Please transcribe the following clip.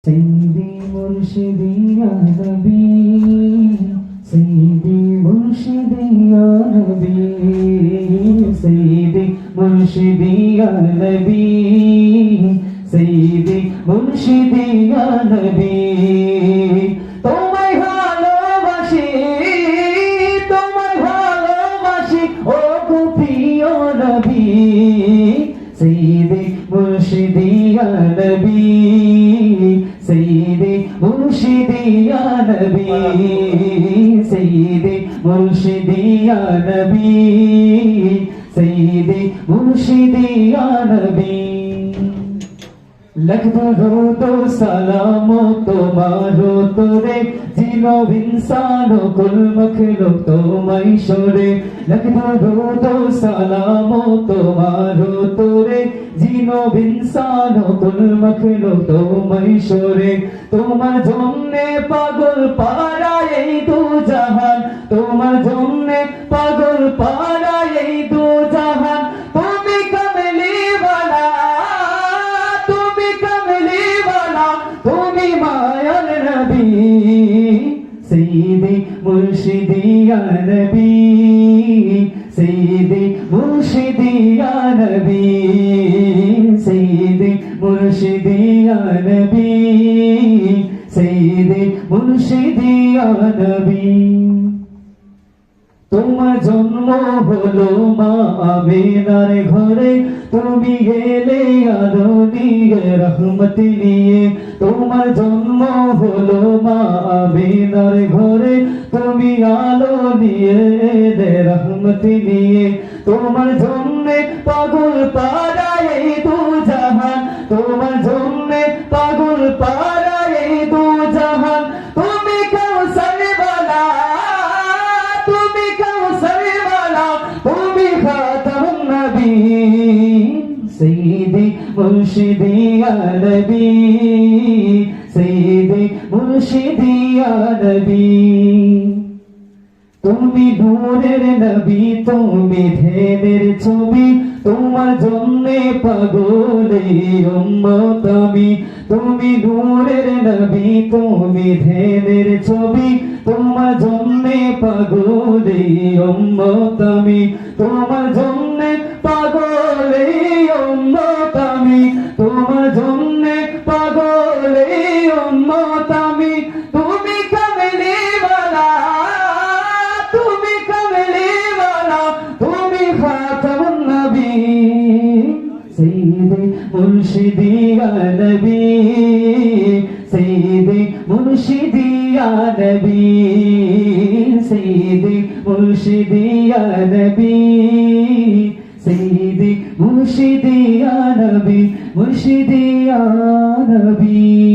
সৈয়দি মুর্শিদি ইয়া নবী, সৈয়দি মুর্শিদি ইয়া নবী, সৈয়দি মুর্শিদি ইয়া নবী, সৈয়দি মুর্শিদি ইয়া নবী। তোমায় ভালোবাসি, তোমায় ভালোবাসি ও গো প্রিয় নবী, সৈয়দি মুর্শিদি ইয়া নবী, সৈয়দি মুর্শিদি ইয়া নবী, সৈয়দি মুর্শিদি ইয়া নবী, সৈয়দি মুর্শিদি ইয়া নবী। লাখ দরুদ ও সালাম তোমারো তোরে, জিনো ইনসানো কুল মখলুক তোমায় সরে। লাখ দরুদ ও সালাম তোমারো তোরে, জিনো ইনসানো কুল মখলুক তোমায় সরে। তোমার জন্যে পাগল পারা এই দু জাহান, তোমার জন্যে পাগল পারা এই দু জাহান। তুমি কামলি বালা, তুমি কামলি বালা, তুমি মায়ার নবী, সৈয়দি মুর্শিদি ইয়া নবী, সৈয়দি মুর্শিদি ইয়া নবী, সৈয়দি মুর্শিদি ইয়া নবী, সৈয়দি মুর্শিদি ইয়া নবী। তোমার জন্ম হলো মা আমিনার ঘরে, তুমি গেলে আলো নিয়ে রহমত নিয়ে। তোমার জন্ম হলো মা আমিনার ঘরে, তুমি আলো নিয়ে এলে রহমত নিয়ে। তোমার জন্যে পাগল পারা এই দু জাহান, তোমার জন্যে পাগল পারা এই দু জাহান। তুমি কাউসার বালা, তুমি কাউসার বালা, তুমি খাতামুন নবী, সৈয়দি মুর্শিদি ইয়া নবী, সৈয়দি মুর্শিদি ইয়া নবী। তুমি নূরের নবী, তুমি ধ্যানের ছবি, তোমার জন্যে পাগল এই উম্মত আমি। তুমি নূরের নবী, তুমি ধ্যানের ছবি, তোমার জন্যে পাগল এই উম্মত আমি। তোমার জন্যে পাগল এই উম্মত আমি, তোমার জন্যে পাগল এই উম্মত আমি। তুমি কামলি বালা, তুমি কামলি বালা, তুমি খাতামুন নবী, সৈয়দি মুর্শিদি ইয়া নবী, সৈয়দি মুর্শিদি ইয়া নবী, সৈয়দি মুর্শিদি ইয়া নবী, সৈয়দি মুর্শিদি ইয়া নবী, মুর্শিদি ইয়া নবী।